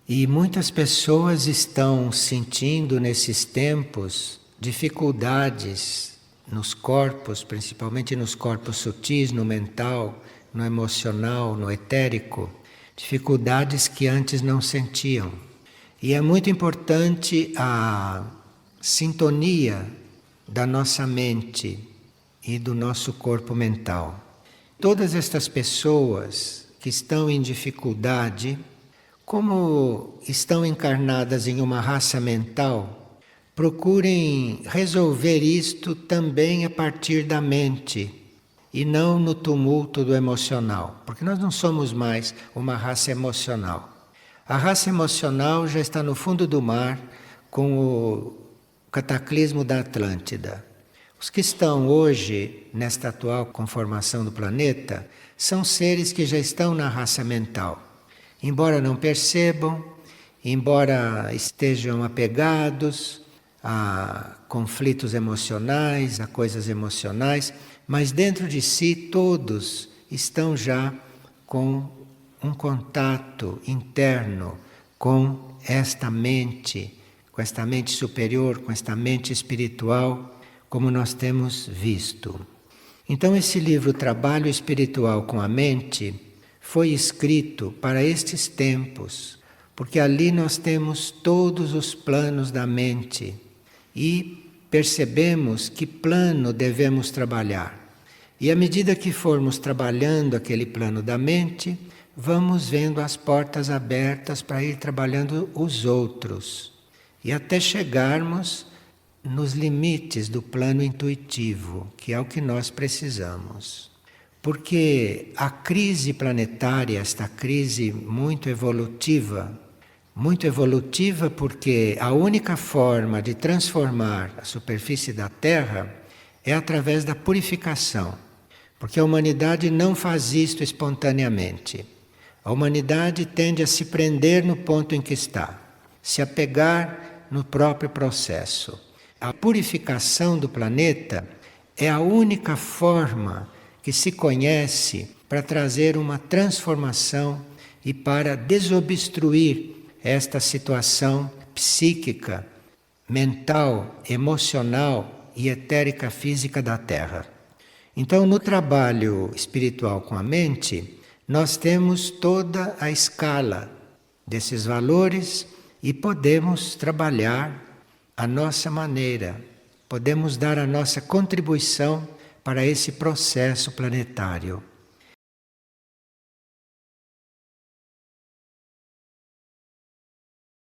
E muitas pessoas estão sentindo nesses tempos dificuldades nos corpos, principalmente nos corpos sutis, no mental, no emocional, no etérico, dificuldades que antes não sentiam. E é muito importante a sintonia da nossa mente e do nosso corpo mental. Todas estas pessoas que estão em dificuldade, como estão encarnadas em uma raça mental, procurem resolver isto também a partir da mente e não no tumulto do emocional, porque nós não somos mais uma raça emocional. A raça emocional já está no fundo do mar com o cataclismo da Atlântida. Os que estão hoje nesta atual conformação do planeta são seres que já estão na raça mental. Embora não percebam, embora estejam apegados a conflitos emocionais, a coisas emocionais, mas dentro de si todos estão já com um contato interno com esta mente superior, com esta mente espiritual, como nós temos visto. Então esse livro Trabalho Espiritual com a Mente foi escrito para estes tempos, porque ali nós temos todos os planos da mente e percebemos que plano devemos trabalhar. E à medida que formos trabalhando aquele plano da mente, vamos vendo as portas abertas para ir trabalhando os outros. E até chegarmos nos limites do plano intuitivo, que é o que nós precisamos. Porque a crise planetária, esta crise muito evolutiva porque a única forma de transformar a superfície da Terra é através da purificação. Porque a humanidade não faz isto espontaneamente. A humanidade tende a se prender no ponto em que está, se apegar no próprio processo. A purificação do planeta é a única forma que se conhece para trazer uma transformação e para desobstruir esta situação psíquica, mental, emocional e etérica física da Terra. Então, no trabalho espiritual com a mente, nós temos toda a escala desses valores e podemos trabalhar a nossa maneira, podemos dar a nossa contribuição para esse processo planetário.